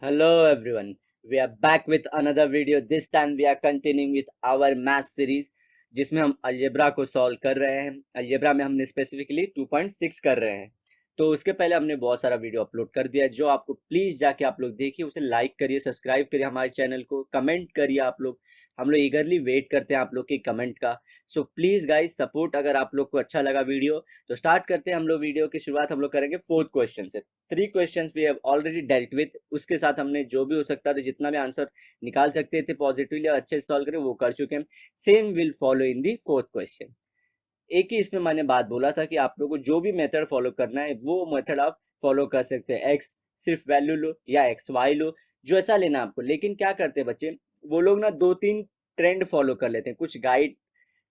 Hello everyone, we are back with another video. This time we are continuing with our math series जिसमें हम algebra को solve कर रहे हैं। Algebra में हमने स्पेसिफिकली 2.6 कर रहे हैं। तो उसके पहले हमने बहुत सारा वीडियो अपलोड कर दिया है, जो आपको प्लीज़ जाके आप लोग देखिए, उसे लाइक करिए, सब्सक्राइब करिए हमारे चैनल को, कमेंट करिए आप लोग। हम लोग ईगरली वेट करते हैं आप लोग के कमेंट का। So please guys support. अगर आप लोग को अच्छा लगा वीडियो तो स्टार्ट करते हैं। हम लोग वीडियो की शुरुआत हम लोग करेंगे फोर्थ क्वेश्चन से। 3 questions we have already dealt with, उसके साथ हमने जो भी हो सकता था, जितना भी आंसर निकाल सकते थे पॉजिटिवली और अच्छे से सॉल्व करें, वो कर चुके हैं। Same will follow in the fourth question. एक ही इसमें मैंने बात बोला था कि आप लोगों को जो भी मेथड फॉलो करना है वो मेथड आप फॉलो कर सकते हैं। एक्स सिर्फ वैल्यू लो या एक्स वाई लो, जो ऐसा लेना आपको। लेकिन क्या करते हैं बच्चे, वो लोग ना 2-3 ट्रेंड फॉलो कर लेते हैं। कुछ गाइड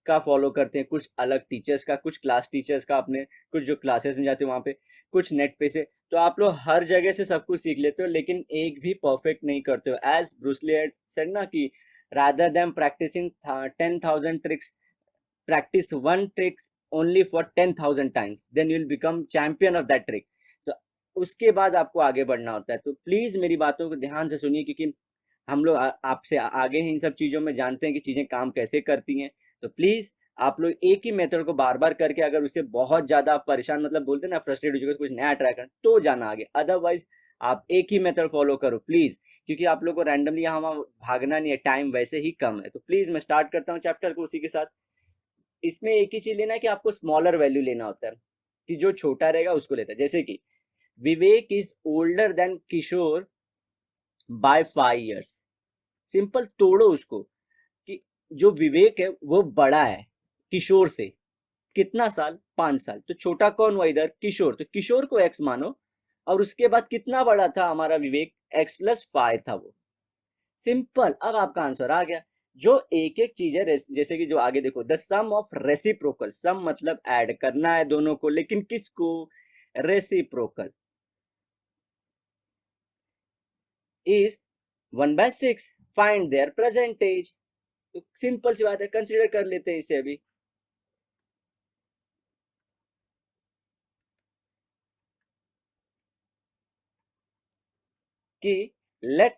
का फॉलो करते हैं, कुछ अलग टीचर्स का, कुछ क्लास टीचर्स का अपने, कुछ जो क्लासेस में जाते हैं वहाँ पे, कुछ नेट पे से। तो आप लोग हर जगह से सब कुछ सीख लेते हो, लेकिन एक भी परफेक्ट नहीं करते हो। एज ब्रूसली हैड सेड ना कि rather than practising 10,000 tricks, practice one tricks only for 10,000 times, then you will become champion of that trick. So उसके बाद आपको आगे बढ़ना होता है। तो प्लीज मेरी बातों को ध्यान से सुनिए, क्योंकि हम लोग आपसे आगे हैं इन सब चीजों में, जानते हैं कि चीजें काम कैसे करती हैं। तो प्लीज आप लोग एक ही मेथड को बार बार करके, अगर उससे बहुत ज्यादा आप परेशान, मतलब बोलते हैं ना फ्रस्ट्रेट हो चुके कुछ नया ट्राई करना, तो जाना आगे। अदरवाइज आप एक ही मेथड फॉलो करो प्लीज, क्योंकि आप लोग को रैंडमली यहाँ वहाँ भागना नहीं है, टाइम वैसे ही कम है। तो प्लीज मैं स्टार्ट करता हूँ चैप्टर को उसी के साथ। इसमें एक ही चीज लेना है कि आपको स्मॉलर वैल्यू लेना होता है, कि जो छोटा रहेगा उसको लेता है। जैसे कि Vivek is older than Kishore by 5 years। Simple तोड़ो उसको, कि जो विवेक है वो बड़ा है किशोर से, कितना साल? 5 साल। तो छोटा कौन हुआ इधर? किशोर। तो किशोर को एक्स मानो, और उसके बाद कितना बड़ा था हमारा विवेक? x+5 था वो। सिंपल, अब आपका आंसर आ गया। जो एक एक चीज है, जैसे कि जो आगे देखो, the sum of reciprocal, sum मतलब ऐड करना है दोनों को, लेकिन किसको? Reciprocal is 1/6, find their percentage. तो सिंपल सी बात है, कंसीडर कर लेते हैं इसे अभी। कि let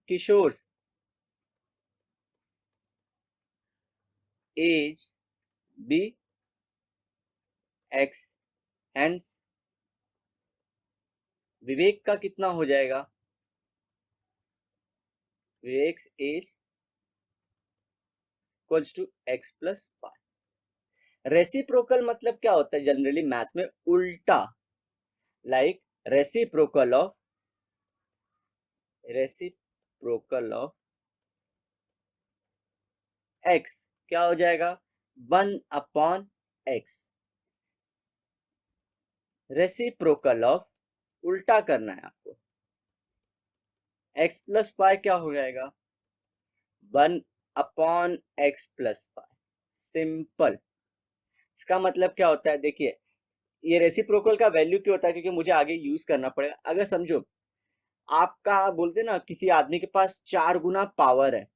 Kishore age be x, hence Vivek का कितना हो जाएगा? Vivek age equals to x+5। Reciprocal मतलब क्या होता है जनरली मैथ्स में? उल्टा। लाइक रेसिप्रोकल ऑफ एक्स क्या हो जाएगा? 1/x। रेसिप्रोकल ऑफ, उल्टा करना है आपको, x+5 क्या हो जाएगा? 1/x+5। सिंपल। इसका मतलब क्या होता है? देखिए, ये रेसिप्रोकल का वैल्यू क्यों होता है? क्योंकि मुझे आगे यूज करना पड़ेगा। अगर समझो, आपका बोलते ना किसी आदमी के पास 4 गुना पावर है,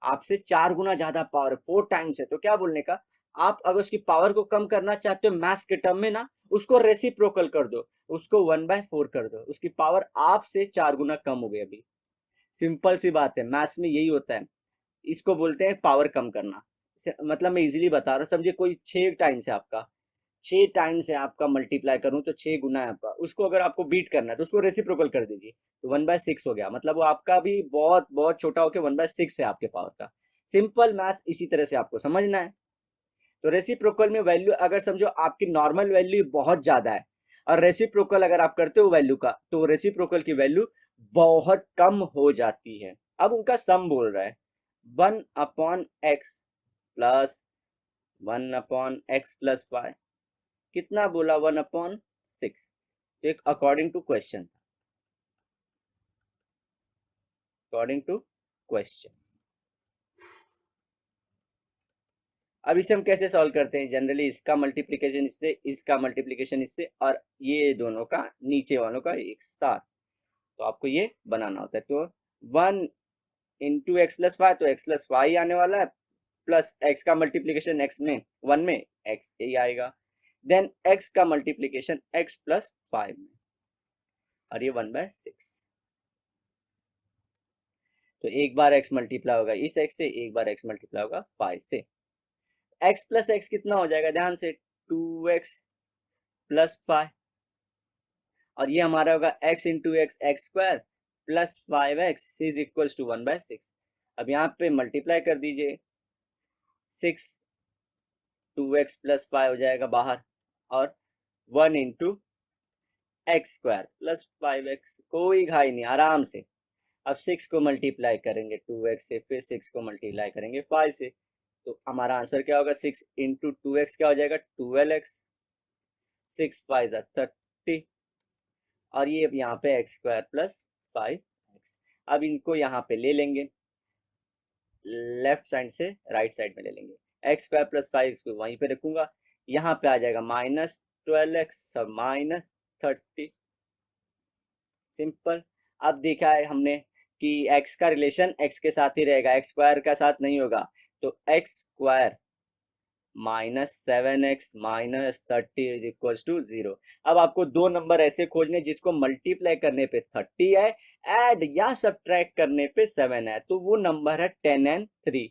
आपसे 4 गुना ज्यादा पावर, 4 टाइम्स है, तो क्या बोलने का, आप अगर उसकी पावर को कम करना चाहते हो मैथ्स के टर्म में ना, उसको रेसिप्रोकल कर दो, उसको 1/4 कर दो, उसकी पावर आपसे 4 गुना कम हो गई अभी। सिंपल सी बात है, मैथ्स में यही होता है। इसको बोलते हैं पावर कम करना। मतलब मैं इजीली बता रहा हूँ, समझिए कोई 6 टाइम्स है आपका, 6 टाइम्स है आपका, मल्टीप्लाई करूं तो 6 गुना है आपका, उसको अगर आपको बीट करना है तो उसको रेसिप्रोकल कर दीजिए, तो 1/6 हो गया। मतलब वो आपका भी बहुत बहुत छोटा होकर 1/6 है आपके पावर का। सिंपल मैथ्स इसी तरह से आपको समझना है। तो रेसिप्रोकल में वैल्यू अगर समझो आपकी नॉर्मल वैल्यू बहुत ज्यादा है, और रेसिप्रोकल अगर आप करते हो वैल्यू का, तो रेसिप्रोकल की वैल्यू बहुत कम हो जाती है। अब उनका सम बोल रहा है 1/x+1/x+5। कितना बोला? 1/6। तो एक according to question, according to question. अब इसे हम कैसे सॉल्व करते हैं? जनरली इसका मल्टीप्लीकेशन इससे, इसका मल्टीप्लीकेशन इससे, और ये दोनों का नीचे वालों का एक साथ, तो आपको ये बनाना होता है। तो 1 × x+5, तो x+5 आने वाला है, प्लस x का मल्टीप्लीकेशन x में 1 में x यही आएगा, देन x का मल्टीप्लीकेशन x+5 में। और ये 1/6। तो एक बार x मल्टीप्लाई होगा इस x से, एक बार x मल्टीप्लाई होगा 5 से। x प्लस एक्स कितना हो जाएगा ध्यान से, 2x प्लस 5, और ये हमारा होगा x into x x square plus 5x is equals to 1/6। अब यहाँ पे मल्टीप्लाई कर दीजिए, 6 2x प्लस 5 हो जाएगा बाहर, और 1 into x square plus 5x, कोई घाई नहीं, आराम से। अब 6 को मल्टीप्लाई करेंगे 2x से, फिर 6 को मल्टीप्लाई करेंगे 5 से, तो हमारा आंसर क्या होगा, 6 इंटू 2x क्या हो जाएगा 12x, 6 5 30, और ये यहाँ पे एक्स स्क्वायर प्लस 5x। अब इनको यहाँ पे ले लेंगे, लेफ्ट साइड से राइट साइड में ले लेंगे, एक्स स्क्वायर प्लस 5x को वहीं पे रखूंगा, यहाँ पे आ जाएगा -12x और -30, सिंपल। अब देखा है हमने कि x का रिलेशन x के साथ ही रहेगा, एक्स स्क्वायर का साथ नहीं होगा, तो x square -7x -30 is equal to 0। अब आपको दो नंबर ऐसे खोजने जिसको मल्टीप्लाई करने पे 30 है, ऐड या सब्ट्रैक्ट करने पे 7 है, तो वो नंबर है 10 and 3।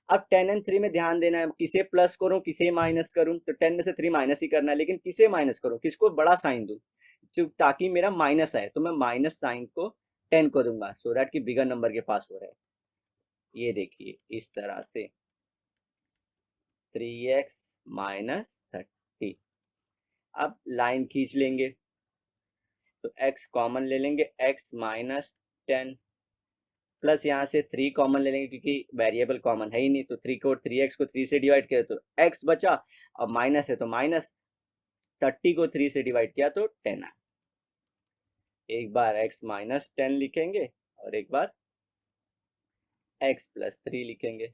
अब 10 and 3 में ध्यान देना है, किसे प्लस करूं किसे माइनस करूं, तो 10 में से 3 माइनस ही करना है, लेकिन किसे माइनस करूं, किसको बड़ा साइन दूं, तो ताकि मेरा माइनस आए, तो मैं माइनस साइन को 10 को दूंगा, सो दैट कि बिगर नंबर के पास हो रहा है। ये देखिए इस तरह से 3x -30। अब लाइन खींच लेंगे, तो x कॉमन ले लेंगे, x -10 प्लस यहाँ से 3 कॉमन ले लेंगे, क्योंकि वेरिएबल कॉमन है ही नहीं, तो 3x को 3 से डिवाइड किया तो x बचा, अब माइनस है तो माइनस, 30 को 3 से डिवाइड किया तो 10 आया। एक बार x -10 लिखेंगे और एक बार x + 3 लिखेंगे।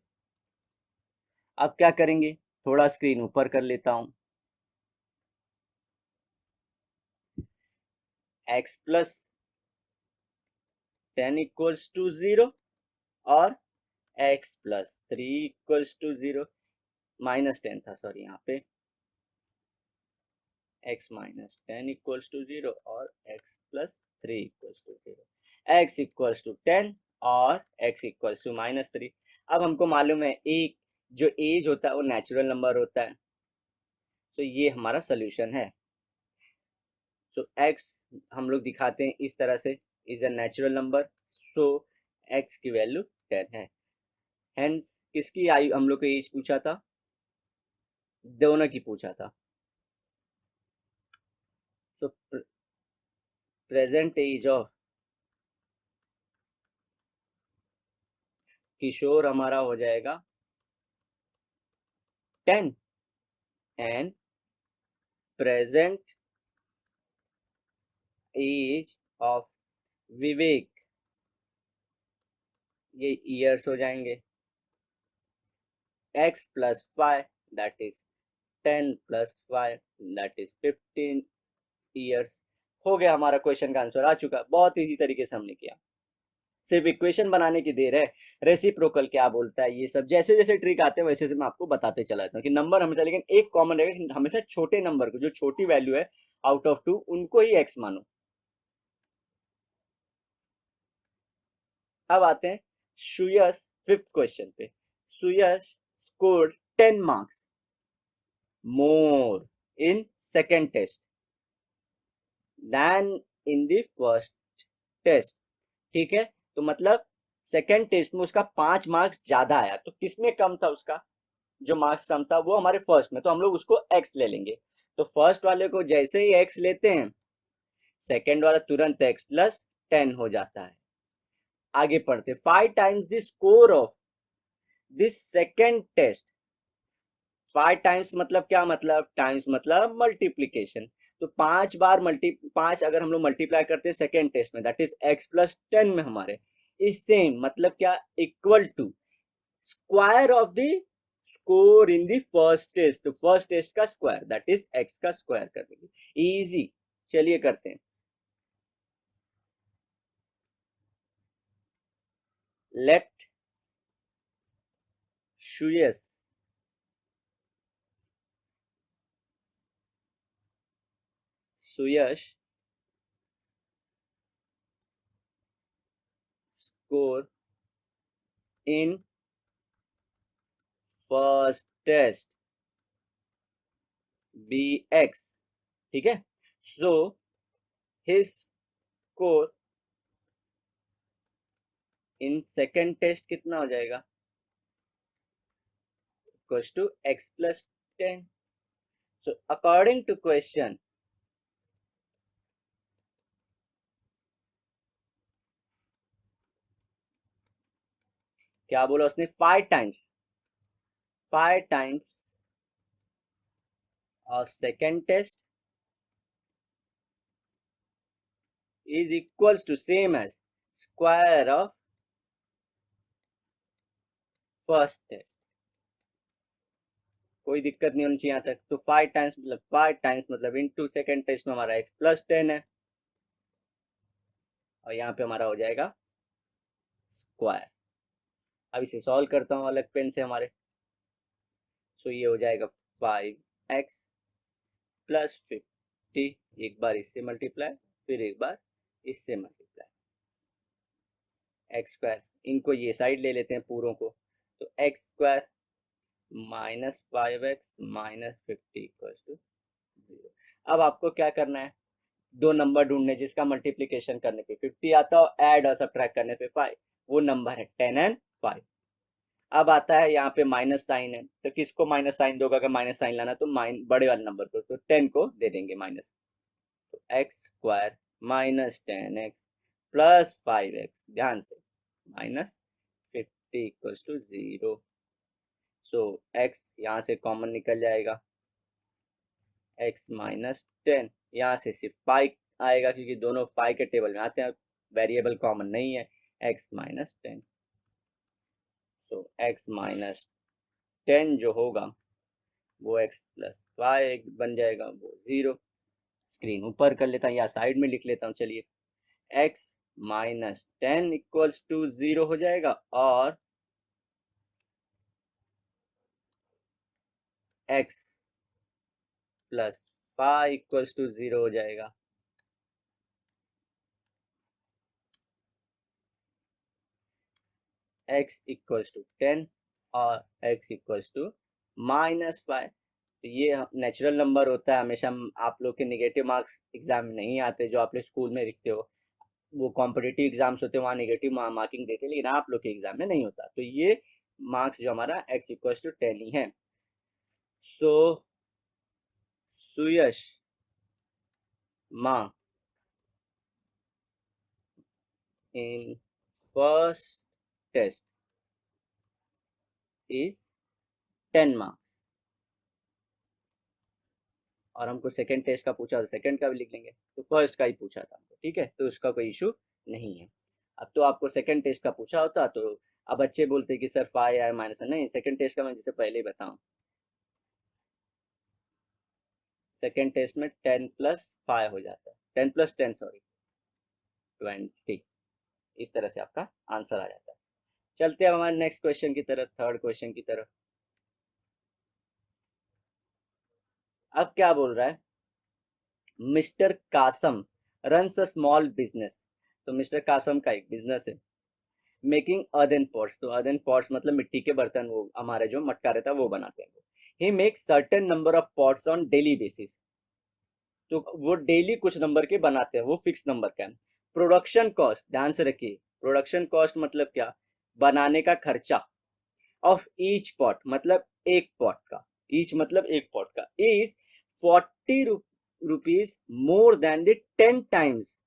अब क्या करेंगे, थोड़ा स्क्रीन ऊपर कर लेता हूं, x + 10 इक्वल्स टू 0 और x + 3 इक्वल्स टू 0, -10 था सॉरी, यहाँ पे x -10 इक्वल्स टू 0 और x + 3 equals to 0, x equals to 10 और x इक्वल्स टू -3। अब हमको मालूम है एक जो एज होता है वो नेचुरल नंबर होता है, तो ये हमारा सोल्यूशन है। तो x हम लोग दिखाते हैं इस तरह से, is a natural number, so x की वैल्यू 10 है। हेंस किसकी आयु हम लोग को एज पूछा था, दोनों की पूछा था, तो प्रेजेंट एज ऑफ किशोर हमारा हो जाएगा 10 एंड प्रेजेंट एज ऑफ विवेक, ये ईयर्स हो जाएंगे, x + 5 that is 10 + 5 that is 15 years. हो गया, हमारा क्वेश्चन का आंसर आ चुका, बहुत इजी तरीके से हमने किया, सिर्फ इक्वेशन बनाने की देर है। रेसिप्रोकल क्या बोलता है, ये सब जैसे जैसे ट्रिक आते हैं वैसे वैसे मैं आपको बताते चला जाता हूँ कि नंबर हमेशा, लेकिन एक कॉमन रहेगा, हमेशा छोटे नंबर को, जो छोटी वैल्यू है आउट ऑफ 2 उनको ही x मानो। अब आते हैं सुयश 5th क्वेश्चन पे। Suyash scored 10 marks more in second test than in the first test. ठीक है, तो मतलब सेकेंड टेस्ट में उसका 5 मार्क्स ज्यादा आया, तो किसमें कम था उसका, जो मार्क्स कम था वो हमारे फर्स्ट में, तो हम लोग उसको x ले लेंगे। तो फर्स्ट वाले को जैसे ही x लेते हैं, सेकेंड वाला तुरंत x + 10 हो जाता है। आगे पढ़ते, 5 times the score of this second test. 5 times मतलब क्या, मतलब टाइम्स मतलब मल्टीप्लीकेशन, तो 5 बार 5 अगर हम लोग मल्टीप्लाई करते हैं सेकेंड टेस्ट में, दैट इज x + 10 में हमारे, इस सेम मतलब क्या, equal to square of the score in the first test, तो फर्स्ट टेस्ट का स्क्वायर दैट इज x का स्क्वायर कर देंगे, इजी। चलिए करते हैं, let Suyash Suyash score in first test bx, ठीक है। So his score in second test कितना हो जाएगा, equals to x plus 10। So according to question, क्या बोला उसने, 5 times of second test is equals to same as square of first test। कोई दिक्कत नहीं होनी चाहिए यहाँ तक। तो 5 टाइम्स मतलब इनटू सेकेंड टेस्ट में हमारा x प्लस 10 है और यहाँ पे हमारा हो जाएगा स्क्वायर। अब इसे सॉल्व करता हूँ अलग पेन से हमारे। सो ये हो जाएगा 5x प्लस 50, एक बार इससे मल्टीप्लाई फिर एक बार इससे मल्टीप्लाई, एक्स स्क्वायर, इनको ये साइड ले लेते हैं पूरों को, तो x square minus 5x minus 50 equal to 0। अब आपको क्या करना है, दो नंबर ढूंढने जिसका मल्टीप्लीकेशन करने पे 50 आता हो, ऐड और सब्ट्रैक्ट करने पे 5, वो नंबर है 10 एंड 5। अब आता है यहाँ पे माइनस साइन है, तो किसको माइनस साइन दोगे, अगर माइनस साइन लाना तो बड़े वाले नंबर को, तो 10 को दे देंगे माइनस, तो x square minus 10x plus 5x, ध्यान से minus 50 equal to 0। So x यहाँ से कॉमन निकल जाएगा, x माइनस 10, यहाँ से सिर्फ पाई आएगा क्योंकि दोनों पाई के टेबल में आते हैं, वेरिएबल कॉमन नहीं है, x माइनस 10। तो x माइनस 10 जो होगा वो x प्लस 5 बन जाएगा, वो 0। स्क्रीन ऊपर कर लेता हूँ या साइड में लिख लेता हूँ, चलिए x माइनस 10 इक्वल्स टू 0 हो जाएगा और x प्लस 5 इक्वल्स टू 0 हो जाएगा। x इक्वल्स टू 10 और x इक्वल्स टू माइनस 5। तो ये नेचुरल नंबर होता है, हमेशा आप लोग के नेगेटिव मार्क्स एग्जाम में नहीं आते, जो आप लोग स्कूल में लिखते हो वो कॉम्पिटिटिव एग्जाम्स होते हैं, वहाँ नेगेटिव मार्किंग देते हैं, लेकिन आप लोग के एग्जाम में नहीं होता। तो ये मार्क्स जो हमारा x इक्वल्स टू 10 ही है। So Suyash mark in first test is 10 marks, और हमको सेकेंड टेस्ट का पूछा तो सेकेंड का भी लिख लेंगे, तो फर्स्ट का ही पूछा था हमको, ठीक है, तो उसका कोई इशू नहीं है। अब तो आपको सेकेंड टेस्ट का पूछा होता तो अब बच्चे बोलते कि सर 5 आया माइनस, नहीं, सेकेंड टेस्ट का मैं जैसे पहले ही बताऊं, सेकेंड टेस्ट में 10 प्लस 5 हो जाता है, 10 प्लस 10 सॉरी 20, इस तरह से आपका आंसर आ जाता है। चलते हैं हमारे नेक्स्ट क्वेश्चन की तरफ, थर्ड क्वेश्चन की तरफ। अब क्या बोल रहा है, mister Kasam runs a small business. तो मिस्टर कासम का एक बिजनेस है, मेकिंग अर्दन पॉट्स। तो अर्दन पॉट्स मतलब मिट्टी के बर्तन, वो हमारे जो मटका रहता है वो बनाते हैं। He makes certain number of pots on daily basis. तो वो डेली कुछ नंबर के बनाते हैं, वो फिक्स नंबर का है। प्रोडक्शन कॉस्ट, ध्यान से रखिए, प्रोडक्शन कॉस्ट मतलब क्या, बनाने का खर्चा, ऑफ ईच पॉट मतलब एक पॉट का, ईच मतलब एक पॉट का, is 40 rupees more than the 10 times,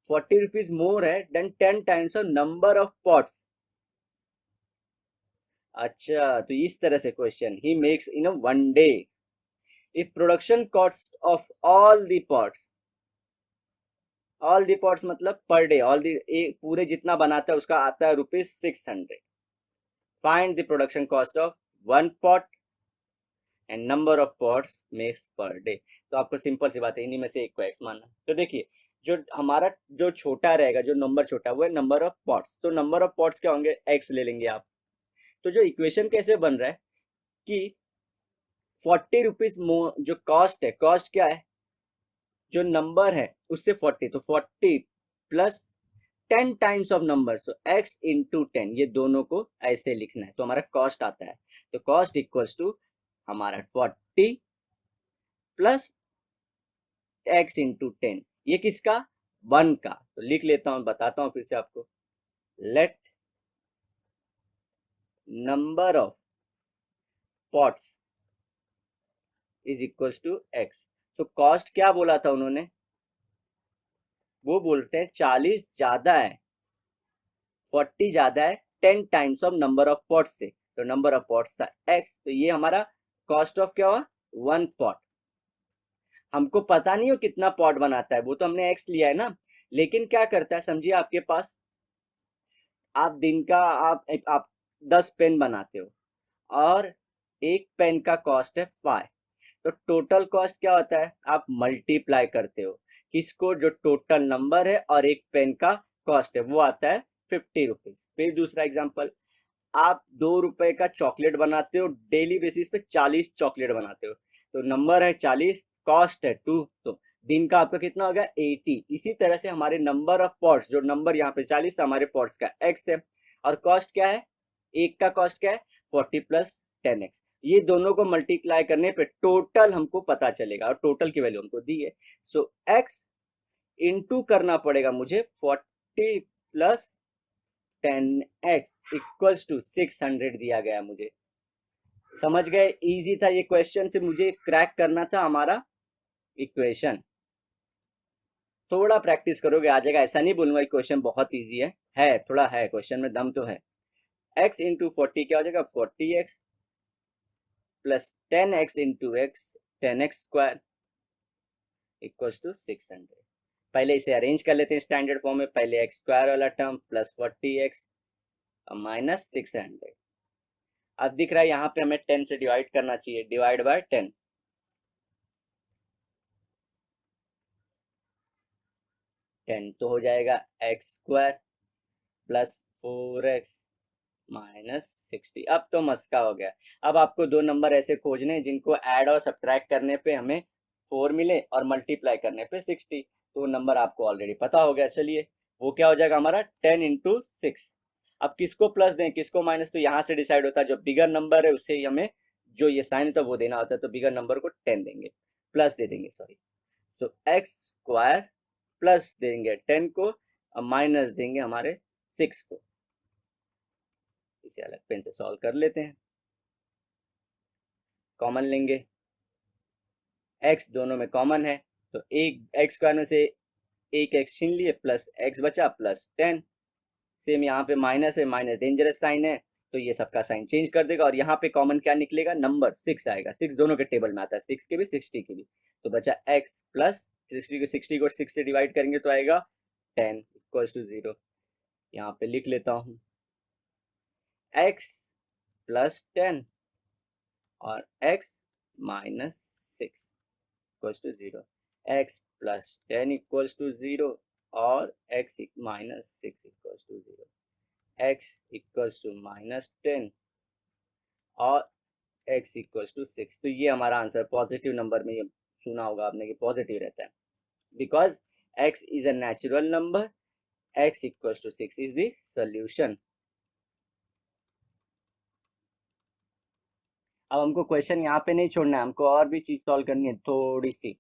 40 rupees more है than 10 times of number of pots. अच्छा, तो इस तरह से question, he makes in a one day, if production cost of all the pots, all the pots मतलब per day, all the पूरे जितना बनाता है उसका आता है ₹600। Find the production cost of one pot and number of pots makes per day. तो आपको सिंपल सी बात है, इन्हीं में से एक को एक्स मानना। तो देखिए, जो हमारा जो छोटा रहेगा, जो नंबर छोटा वो है नंबर ऑफ पॉट्स, तो नंबर ऑफ पॉट्स क्या होंगे, एक्स ले लेंगे आप। तो जो इक्वेशन कैसे बन रहा है कि 40 रुपीज जो कॉस्ट है, कॉस्ट क्या है, जो नंबर है उससे 40, तो 40 plus 10 times of number, so x into 10, ये दोनों को ऐसे लिखना है, तो हमारा कॉस्ट आता है, तो कॉस्ट इक्वल्स टू हमारा 40 प्लस x इंटू 10, ये किसका, 1 का, तो लिख लेता हूं, बताता हूं फिर से आपको, let number of pots is equals to x। तो कॉस्ट क्या बोला था उन्होंने, वो बोलते हैं 40 ज्यादा है, 40 ज्यादा है 10 times of number of pots से, तो नंबर ऑफ पॉट्स था x, तो ये हमारा कॉस्ट ऑफ क्या हुआ, 1 पॉट। हमको पता नहीं हो कितना पॉट बनाता है, वो तो हमने x लिया है ना, लेकिन क्या करता है समझिए, आपके पास आप दिन का आप 10 पेन बनाते हो और एक पेन का कॉस्ट है 5, तो टोटल कॉस्ट क्या होता है, आप मल्टीप्लाई करते हो किसको, जो टोटल नंबर है और एक पेन का कॉस्ट है, वो आता है 50 रुपीज। फिर दूसरा एग्जांपल, आप 2 रुपए का चॉकलेट बनाते हो, डेली बेसिस पे 40 चॉकलेट बनाते हो, तो नंबर है 40, कॉस्ट है 2, तो दिन का आपका कितना हो गया 80। इसी तरह से हमारे नंबर ऑफ पॉट्स, जो नंबर यहाँ पे 40 हमारे पॉट्स का x है, और कॉस्ट क्या है, एक का कॉस्ट क्या है 40 प्लस 10x, ये दोनों को मल्टीप्लाई करने पे टोटल हमको पता चलेगा, और टोटल की वैल्यू हमको दी है, सो x इंटू करना पड़ेगा मुझे 40 प्लस 10x इक्वल्स टू 600 दिया गया मुझे। समझ गए, इजी था ये क्वेश्चन, से मुझे क्रैक करना था हमारा इक्वेशन, थोड़ा प्रैक्टिस करोगे आ जाएगा, ऐसा नहीं बोलूंगा क्वेश्चन बहुत इजी है थोड़ा है, क्वेश्चन में दम तो है। x इंटू 40 क्या हो जाएगा, 40x plus 10x into x 10x square equals to 600। पहले इसे अरेंज कर लेते हैं स्टैंडर्ड फॉर्म में, पहले x स्क्वायर वाला टर्म प्लस 40x माइनस 600। अब दिख रहा है यहाँ पे हमें 10 से डिवाइड करना चाहिए, डिवाइड बाय 10, तो हो जाएगा x square plus 4x minus 60। अब तो मस्का हो गया, अब आपको दो नंबर ऐसे खोजने हैं जिनको ऐड और सब्ट्रैक्ट करने पे हमें 4 मिले और मल्टीप्लाई करने पे 60, तो नंबर आपको ऑलरेडी पता हो गया। चलिए वो क्या हो जाएगा हमारा 10 इंटू 6। अब किसको प्लस दें किसको माइनस, तो यहाँ से डिसाइड होता है, जो बिगर नंबर है उसे ही हमें जो ये साइन होता है वो देना होता है, तो बिगर नंबर को 10 देंगे, प्लस दे देंगे सॉरी, सो एक्स स्क्वायर प्लस देंगे 10 को, अब माइनस देंगे हमारे 6 को। इसे अलग पेन से सॉल्व कर लेते हैं, कॉमन लेंगे, x दोनों में कॉमन है, तो एक एक्स स्क्वायर में से एक एक्स छीन लिए, प्लस एक्स बचा प्लस 10, सेम यहाँ पे माइनस है, माइनस डेंजरस साइन है, तो ये सबका साइन चेंज कर देगा, और यहाँ पे कॉमन क्या निकलेगा, नंबर 6 आएगा, 6 दोनों के टेबल में आता है, 6 के भी 60 के भी, तो बचा x प्लस 60 को 6 से डिवाइड करेंगे तो आएगा 10 इक्वल्स टू 0। यहाँ पे लिख लेता हूँ x प्लस 10 और x minus 6 equals to 0, x plus 10 equals to 0 और x minus 6 equals to 0, x equals to minus 10 और x इक्वल्स टू 6। तो ये हमारा आंसर, पॉजिटिव नंबर में ये सुना होगा आपने कि पॉजिटिव रहता है, because x is a natural number, x equals to 6 is the solution. अब हमको क्वेश्चन यहाँ पे नहीं छोड़ना है, हमको और भी चीज सॉल्व करनी है थोड़ी सी।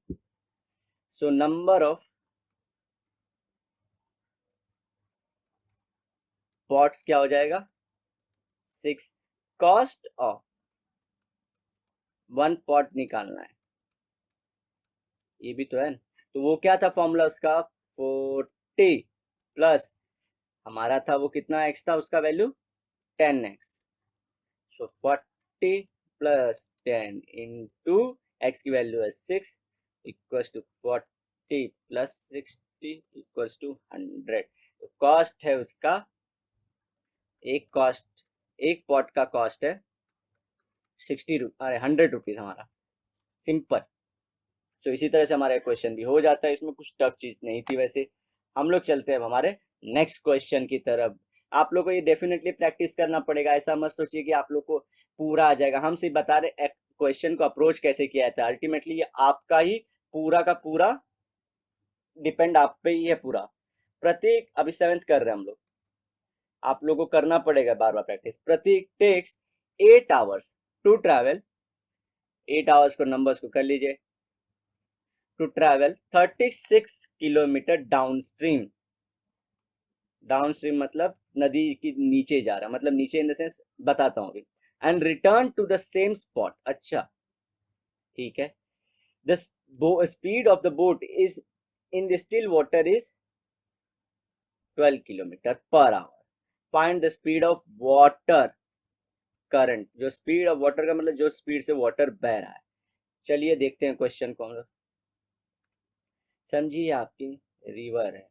सो नंबर ऑफ पॉट्स क्या हो जाएगा 6, कॉस्ट ऑफ 1 पॉट निकालना है, ये भी तो है, तो वो क्या था फॉर्मूला उसका 40 प्लस हमारा था वो कितना x था, उसका value 10x, so 40 plus 10 into x की वैल्यू है 6 equals to 40 plus 60 equals to 100। तो कॉस्ट है उसका, एक पॉट का कॉस्ट है 100 रुपीज हमारा, सिंपल। तो इसी तरह से हमारा क्वेश्चन भी हो जाता है, इसमें कुछ टफ चीज नहीं थी। वैसे हम लोग चलते हैं हमारे नेक्स्ट क्वेश्चन की तरफ। आप लोग को ये डेफिनेटली प्रैक्टिस करना पड़ेगा, ऐसा मत सोचिए कि आप लोग को पूरा आ जाएगा, हम सिर्फ बता रहे क्वेश्चन को अप्रोच कैसे किया जाता है, अल्टीमेटली ये आपका ही पूरा का पूरा डिपेंड आप पे ही है पूरा, प्रतीक, अभी 7th कर रहे हैं हम लोग, आप लोगों को करना पड़ेगा बार बार practice. Prateek takes 8 hours to travel, 8 hours को नंबर्स को कर लीजिए, to travel 36 kilometre downstream. Downstream मतलब नदी की नीचे जा रहा, मतलब नीचे इन द सेंस बताता हूँ अभी। And return to the same spot, अच्छा ठीक है। The speed of the boat is in the still water is 12 kilometre per hour. Find the speed of water current, जो स्पीड ऑफ वाटर का मतलब जो स्पीड से वाटर बह रहा है। चलिए देखते हैं क्वेश्चन को हम लोग। समझिए आपकी रिवर है,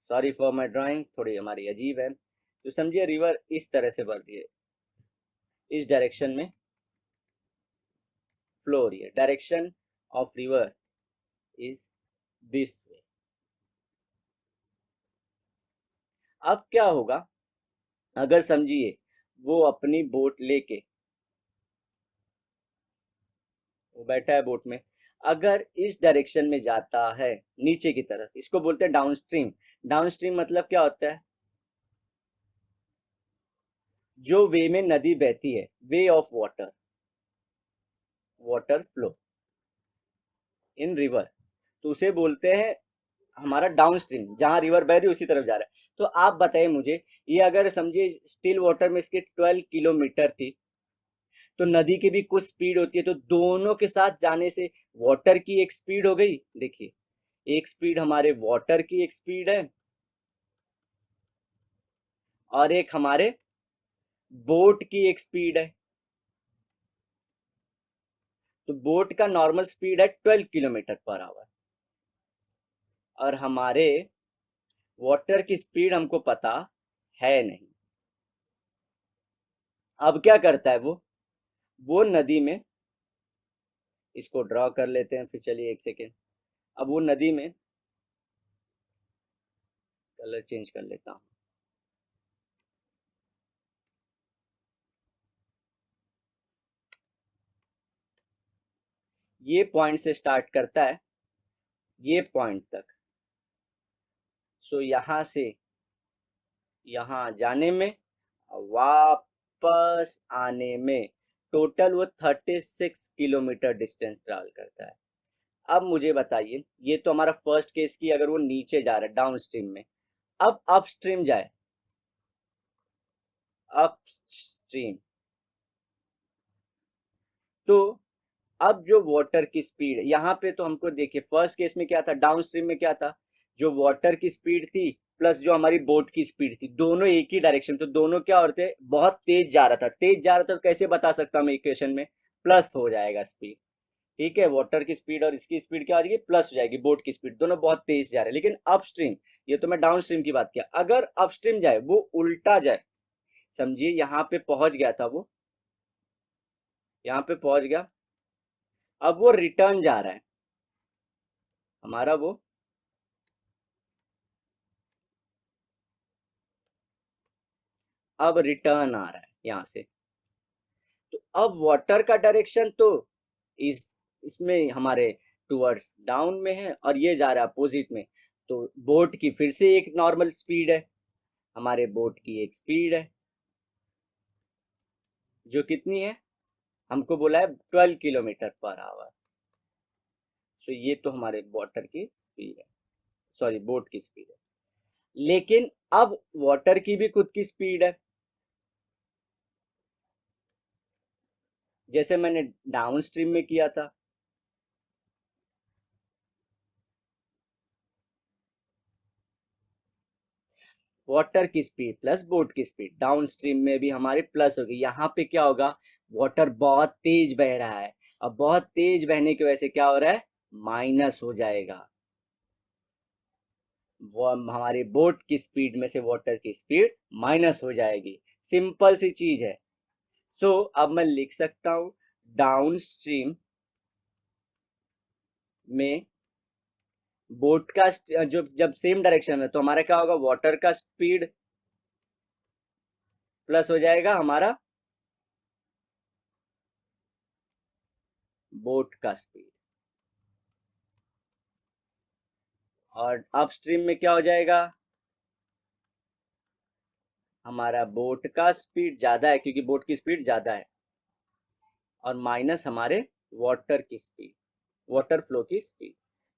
सॉरी फॉर माई ड्राइंग थोड़ी हमारी अजीब है। तो समझिए रिवर इस तरह से बढ़ रही है, इस डायरेक्शन में फ्लो हो रही है। Direction of river is this way. अब क्या होगा अगर समझिए वो अपनी बोट लेके, वो बैठा है बोट में, अगर इस डायरेक्शन में जाता है नीचे की तरफ, इसको बोलते हैं डाउन स्ट्रीम। डाउन स्ट्रीम मतलब क्या होता है, जो वे में नदी बहती है, way of water, water flow in river, तो उसे बोलते हैं हमारा डाउन स्ट्रीम, जहां रिवर बह रही है उसी तरफ जा रहा है। तो आप बताइए मुझे, ये अगर समझिए स्टिल वाटर में इसके 12 किलोमीटर थी, तो नदी की भी कुछ स्पीड होती है, तो दोनों के साथ जाने से वाटर की एक स्पीड हो गई। देखिए एक स्पीड हमारे वाटर की एक स्पीड है, और एक हमारे बोट की एक स्पीड है। तो बोट का नॉर्मल स्पीड है 12 किलोमीटर पर आवर, और हमारे वाटर की स्पीड हमको पता है नहीं। अब क्या करता है वो नदी में, इसको ड्रॉ कर लेते हैं फिर, चलिए एक सेकेंड। अब वो नदी में, कलर चेंज कर लेता हूँ, ये पॉइंट से स्टार्ट करता है ये पॉइंट तक। सो यहां से यहां जाने में, वापस आने में टोटल वो 36 किलोमीटर डिस्टेंस ट्रैवल करता है। अब मुझे बताइए, ये तो हमारा फर्स्ट केस की अगर वो नीचे जा रहा है डाउन स्ट्रीम में। अब अपस्ट्रीम जाए, अपस्ट्रीम, तो अब जो वाटर की स्पीड यहाँ पे, तो हमको देखिए फर्स्ट केस में क्या था, डाउन स्ट्रीम में क्या था, जो वाटर की स्पीड थी प्लस जो हमारी बोट की स्पीड थी, दोनों एक ही डायरेक्शन, तो दोनों क्या होते हैं, बहुत तेज जा रहा था। तेज जा रहा था तो कैसे बता सकता हूँ इक्वेशन में, प्लस हो जाएगा स्पीड। ठीक है, वाटर की स्पीड और इसकी स्पीड क्या हो जाएगी, प्लस हो जाएगी। बोट की स्पीड, दोनों बहुत तेज जा रहे हैं। लेकिन अपस्ट्रीम, ये तो मैं डाउन स्ट्रीम की बात किया, अगर अपस्ट्रीम जाए वो उल्टा जाए, समझिए यहाँ पे पहुंच गया था वो, यहाँ पे पहुंच गया, अब वो रिटर्न जा रहा है हमारा, वो अब रिटर्न आ रहा है यहां से। तो अब वाटर का डायरेक्शन तो इस इसमें हमारे टुवर्ड्स डाउन में है, और ये जा रहा है अपोजिट में। तो बोट की फिर से एक नॉर्मल स्पीड है, हमारे बोट की एक स्पीड है जो कितनी है, हमको बोला है 12 किलोमीटर पर आवर। तो ये तो हमारे वाटर की स्पीड है, सॉरी बोट की स्पीड है। लेकिन अब वाटर की भी खुद की स्पीड है, जैसे मैंने डाउन स्ट्रीम में किया था। वाटर की स्पीड प्लस बोट की स्पीड, डाउन स्ट्रीम में भी हमारी प्लस होगी। यहाँ पे क्या होगा, वाटर बहुत तेज बह रहा है, अब बहुत तेज बहने की वजह से क्या हो रहा है, माइनस हो जाएगा। वो हमारी बोट की स्पीड में से वाटर की स्पीड माइनस हो जाएगी। सिंपल सी चीज है। सो अब मैं लिख सकता हूं, डाउन स्ट्रीम में बोट का जो जब सेम डायरेक्शन में, तो हमारा क्या होगा, वाटर का स्पीड प्लस हो जाएगा हमारा बोट का स्पीड। और अपस्ट्रीम में क्या हो जाएगा, हमारा बोट का स्पीड ज्यादा है क्योंकि बोट की स्पीड ज्यादा है, और माइनस हमारे वाटर की स्पीड, वाटर फ्लो की स्पीड।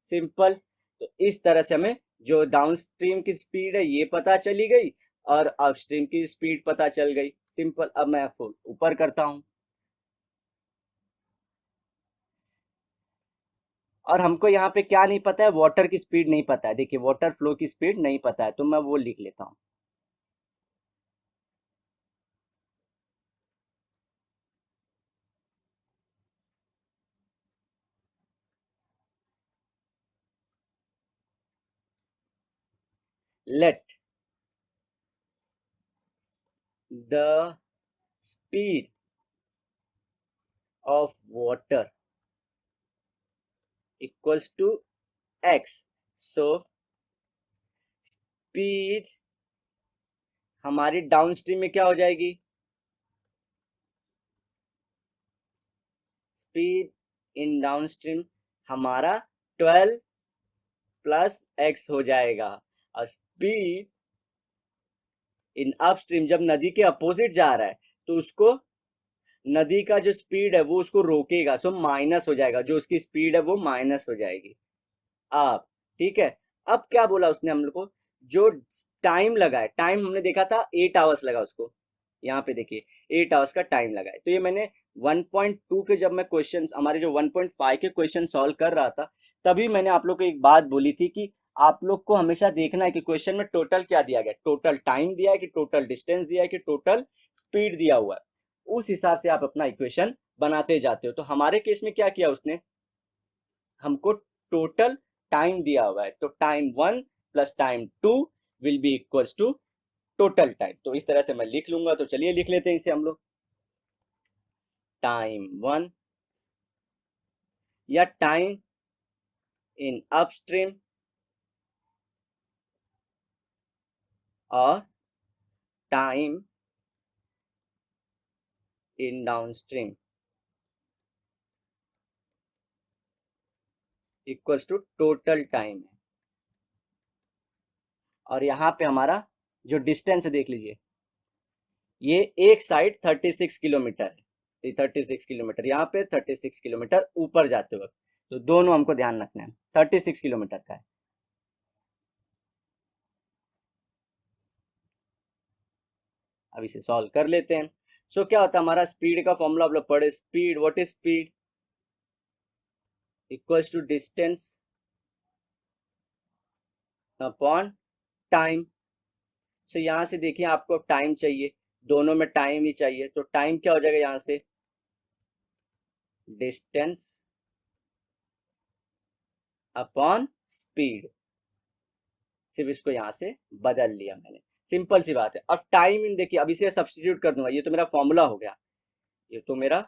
सिंपल। तो इस तरह से हमें जो डाउनस्ट्रीम की स्पीड है ये पता चली गई और अपस्ट्रीम की स्पीड पता चल गई। सिंपल। अब मैं ऊपर करता हूं, और हमको यहाँ पे क्या नहीं पता है, वाटर की स्पीड नहीं पता है। देखिए वाटर फ्लो की स्पीड नहीं पता है, तो मैं वो लिख लेता हूँ। Let the speed of water equals to x. So speed हमारी डाउनस्ट्रीम में क्या हो जाएगी, स्पीड इन डाउनस्ट्रीम हमारा 12 प्लस एक्स हो जाएगा। और स्पीड इन अपस्ट्रीम जब नदी के अपोजिट जा रहा है तो उसको, नदी का जो स्पीड है वो उसको रोकेगा, सो माइनस हो जाएगा, जो उसकी स्पीड है वो माइनस हो जाएगी। आप ठीक है। अब क्या बोला उसने हम लोग को, जो टाइम लगा है, टाइम हमने देखा था 8 आवर्स लगा उसको, यहाँ पे देखिए 8 आवर्स का टाइम लगा है। तो ये मैंने 1.2 के, जब मैं क्वेश्चन हमारे जो 1.5 के क्वेश्चन सॉल्व कर रहा था, तभी मैंने आप लोग को एक बात बोली थी कि आप लोग को हमेशा देखना है कि क्वेश्चन में टोटल क्या दिया गया, टोटल टाइम दिया है कि टोटल डिस्टेंस दिया है कि टोटल स्पीड दिया हुआ है। उस हिसाब से आप अपना इक्वेशन बनाते जाते हो। तो हमारे केस में क्या किया उसने, हमको टोटल टाइम दिया हुआ है, तो time 1 plus time 2 will be equals to total time. तो इस तरह से मैं लिख लूंगा। तो चलिए लिख लेते हैं इसे हम लोग। टाइम 1 या टाइम इन अपस्ट्रीम और time in downstream equals to total time है। और यहाँ पे हमारा जो डिस्टेंस है देख लीजिए, ये एक साइड 36 किलोमीटर है, 36 किलोमीटर यहाँ पे, 36 किलोमीटर ऊपर जाते वक्त। तो दोनों हमको ध्यान रखना है, 36 किलोमीटर का है। अब इसे सॉल्व कर लेते हैं। सो क्या होता है, हमारा स्पीड का फॉर्मूला आप लोग पढ़े, speed, what is speed, equals to distance upon time. So यहाँ से देखिए आपको टाइम चाहिए, दोनों में टाइम ही चाहिए, तो टाइम क्या हो जाएगा यहाँ से, डिस्टेंस अपॉन स्पीड। सिर्फ इसको यहाँ से बदल लिया मैंने, सिंपल सी बात है। अब टाइम इन देखिए, अब इसे सब्सटीट्यूट कर दूंगा, ये तो मेरा फॉर्मूला हो गया, ये तो मेरा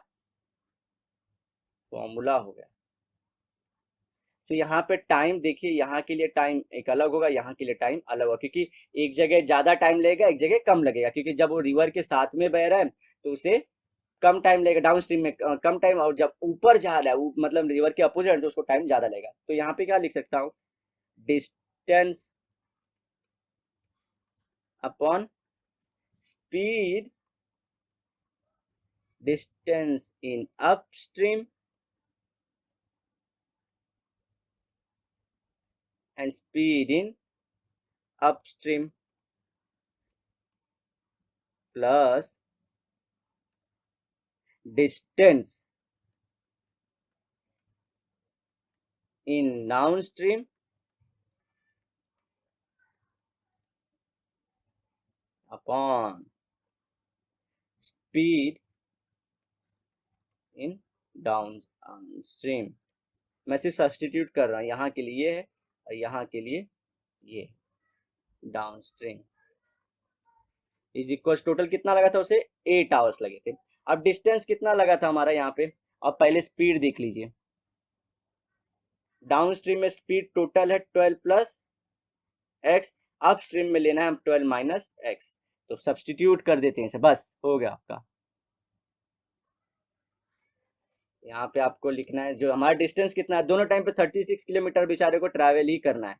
फॉर्मूला हो गया। तो यहाँ पे टाइम देखिए, यहाँ के लिए टाइम एक अलग होगा, यहाँ के लिए टाइम अलग होगा, क्योंकि एक जगह ज्यादा टाइम लगेगा, एक जगह कम लगेगा, क्योंकि जब वो रिवर के साथ में बह रहा है तो उसे कम टाइम लगेगा, डाउन स्ट्रीम में कम टाइम, और जब ऊपर जा रहा है मतलब रिवर के अपोजिट तो उसको टाइम ज्यादा लगेगा। तो यहाँ पे क्या लिख सकता हूँ, distance upon speed, distance in upstream and speed in upstream plus distance in downstream upon speed in down stream. मैं सिर्फ सब्सटीट्यूट कर रहा हूँ, यहाँ के लिए है और यहाँ के लिए ये, down stream is equal, total कितना लगा था उसे, 8 आवर्स लगे थे। अब डिस्टेंस कितना लगा था हमारा यहाँ पे, अब पहले स्पीड देख लीजिए, डाउन स्ट्रीम में स्पीड टोटल है 12 प्लस एक्स, अप स्ट्रीम में लेना है हम 12 माइनस एक्स। तो सब्सटीट्यूट कर देते हैं इसे, बस हो गया आपका। यहाँ पे आपको लिखना है जो हमारा डिस्टेंस कितना है, दोनों टाइम पे 36 किलोमीटर बेचारे को ट्रैवल ही करना है,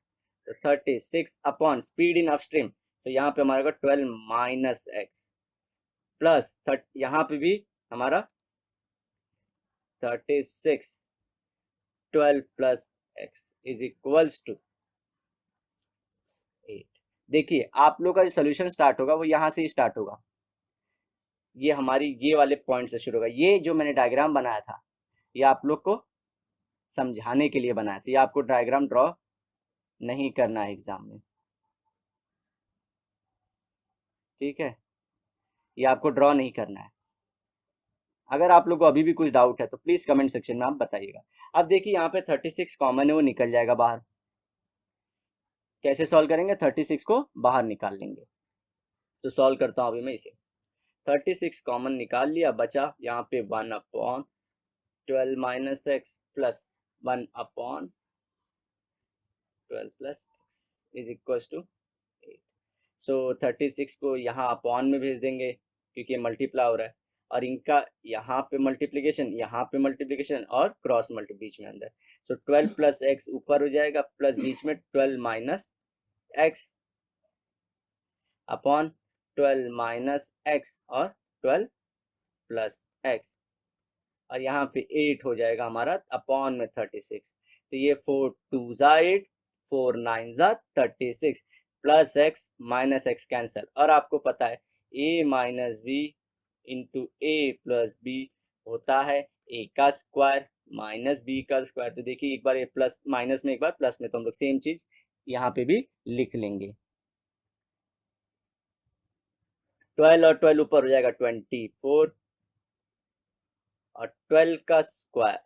तो 36 अपॉन स्पीड इन अपस्ट्रीम, तो यहाँ पे हमारा 12 माइनस एक्स प्लस यहाँ पे भी हमारा 36 12 plus x is equals to 8। देखिए आप लोग का जो सोल्यूशन स्टार्ट होगा वो यहाँ से ही स्टार्ट होगा, ये हमारी ये वाले पॉइंट से शुरू होगा। ये जो मैंने डायग्राम बनाया था ये आप लोग को समझाने के लिए बनाया था, ये आपको डायग्राम ड्रॉ नहीं करना है एग्जाम में, ठीक है, ये आपको ड्रॉ नहीं करना है। अगर आप लोग को अभी भी कुछ डाउट है तो प्लीज कमेंट सेक्शन में आप बताइएगा। अब देखिए यहाँ पे 36 कॉमन है, वो निकल जाएगा बाहर। कैसे सॉल्व करेंगे, 36 को बाहर निकाल लेंगे। तो सॉल्व करता हूँ अभी मैं इसे। 36 कॉमन निकाल लिया, बचा यहाँ पे 1 upon 12 minus x plus 1 upon 12 plus x is equal to 8। So 36 को यहाँ अपॉन में भेज देंगे क्योंकि ये मल्टीप्लाई हो रहा है, और इनका यहाँ पे मल्टीप्लिकेशन और क्रॉस मल्टी बीच में अंदर। सो 12 प्लस एक्स ऊपर हो जाएगा प्लस बीच में 12 minus x upon 12 minus x और 12 प्लस एक्स, और यहाँ पे 8 हो जाएगा हमारा अपॉन में 36। तो ये 4 2 जा 8, 4 9 जा 36 plus x minus x cancel, और आपको पता है a minus b into a plus b होता है a का स्क्वायर माइनस बी का स्क्वायर। तो देखिए एक बार ये प्लस माइनस में एक बार प्लस में, तो हम लोग सेम चीज यहाँ पे भी लिख लेंगे। 12 और 12 ऊपर हो जाएगा 24 और 12 का स्क्वायर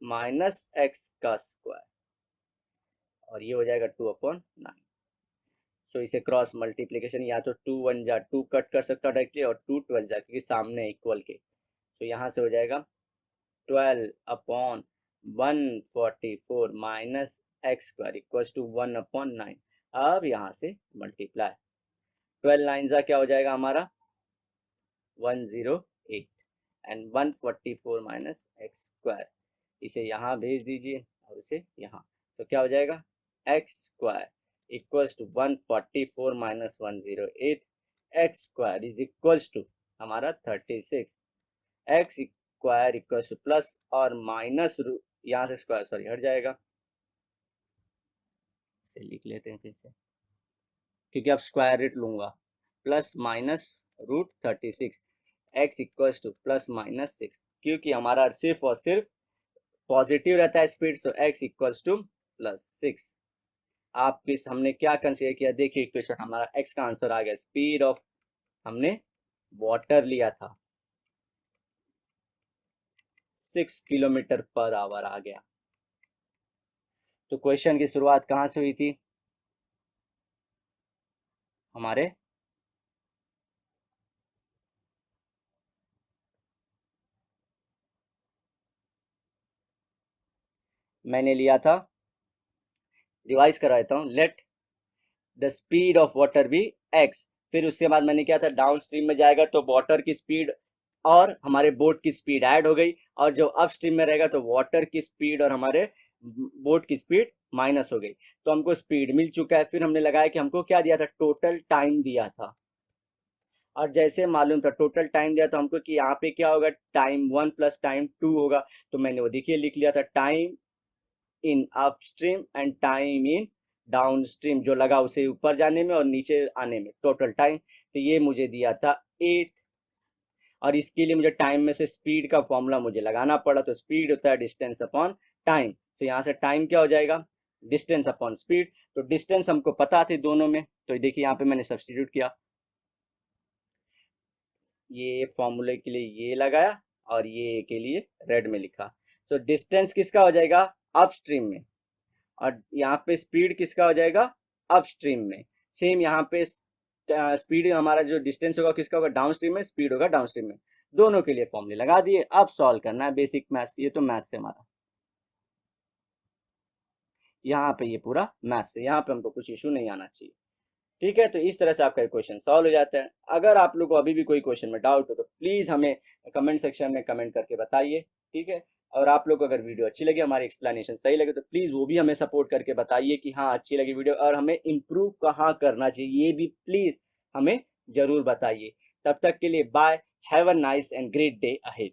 माइनस एक्स का स्क्वायर, और ये हो जाएगा 2/9। सो इसे क्रॉस मल्टीप्लीकेशन, या तो 2 1 जा 2 कट कर सकता डायरेक्टली, और 2 12 जा क्योंकि सामने इक्वल के, तो यहाँ से हो जाएगा 12/144 minus x square equals to 1/9। अब यहाँ से मल्टीप्लाई, 12 9 जा क्या हो जाएगा हमारा 108 एंड 144 माइनस एक्स स्क्वायर, इसे यहाँ भेज दीजिए और इसे यहाँ, तो क्या हो जाएगा x square equals to 144 minus 108 x square is equals to हमारा 36 x square equals to plus और माइनस यहाँ से स्क्वायर सॉरी हट जाएगा, इसे लिख लेते हैं फिर से क्योंकि अब स्क्वायर रूट लूंगा, plus minus root 36 x equals to plus minus 6, क्योंकि हमारा सिर्फ और सिर्फ पॉजिटिव रहता है speed, so x equals to plus 6। आप इस हमने क्या कंसीडर किया, देखिए इक्वेशन हमारा एक्स का आंसर आ गया, स्पीड ऑफ हमने वाटर लिया था 6 किलोमीटर पर आवर आ गया। तो क्वेश्चन की शुरुआत कहाँ से हुई थी, हमारे मैंने लिया था, रिवाइज करा देता हूँ, let the speed of water be x, फिर उसके बाद मैंने क्या था डाउन स्ट्रीम में जाएगा तो वाटर की स्पीड और हमारे बोट की स्पीड ऐड हो गई, और जो अप स्ट्रीम में रहेगा तो वाटर की स्पीड और हमारे बोट की स्पीड माइनस हो गई। तो हमको स्पीड मिल चुका है, फिर हमने लगाया कि हमको क्या दिया था, टोटल टाइम दिया था, और जैसे मालूम था टोटल टाइम दिया तो हमको कि यहाँ पे क्या होगा टाइम 1 प्लस टाइम 2 होगा, तो मैंने वो देखिए लिख लिया था time in upstream and time in down stream, जो लगा उसे ऊपर जाने में और नीचे आने में टोटल टाइम, तो ये मुझे दिया था 8, और इसके लिए मुझे टाइम में से स्पीड का फॉर्मूला मुझे लगाना पड़ा, तो स्पीड होता है डिस्टेंस अपॉन टाइम, तो यहाँ से टाइम क्या हो जाएगा डिस्टेंस अपॉन स्पीड, तो डिस्टेंस हमको पता थी दोनों में, तो देखिए यहाँ पे मैंने सब्सटीट्यूट किया, ये फॉर्मूले के लिए ये लगाया और ये के लिए रेड में लिखा। सो डिस्टेंस किसका हो जाएगा अपस्ट्रीम में, और यहाँ पे स्पीड किसका हो जाएगा अपस्ट्रीम में। सेम यहाँ पे स्पीड हमारा जो डिस्टेंस होगा किसका होगा डाउन स्ट्रीम में, स्पीड होगा डाउन स्ट्रीम में, दोनों के लिए फॉर्मूले लगा दिए। अब सॉल्व करना है बेसिक मैथ्स, ये तो मैथ्स है हमारा, यहाँ पे ये पूरा मैथ्स है, यहाँ पे हमको कुछ इशू नहीं आना चाहिए, ठीक है। तो इस तरह से आपका क्वेश्चन सॉल्व हो जाता है। अगर आप लोग को अभी भी कोई क्वेश्चन में डाउट हो तो प्लीज हमें कमेंट सेक्शन में कमेंट करके बताइए, ठीक है। और आप लोग को अगर वीडियो अच्छी लगी, हमारी एक्सप्लेनेशन सही लगे, तो प्लीज़ वो भी हमें सपोर्ट करके बताइए कि हाँ अच्छी लगी वीडियो, और हमें इम्प्रूव कहाँ करना चाहिए ये भी प्लीज़ हमें ज़रूर बताइए। तब तक के लिए bye, have a nice and great day ahead.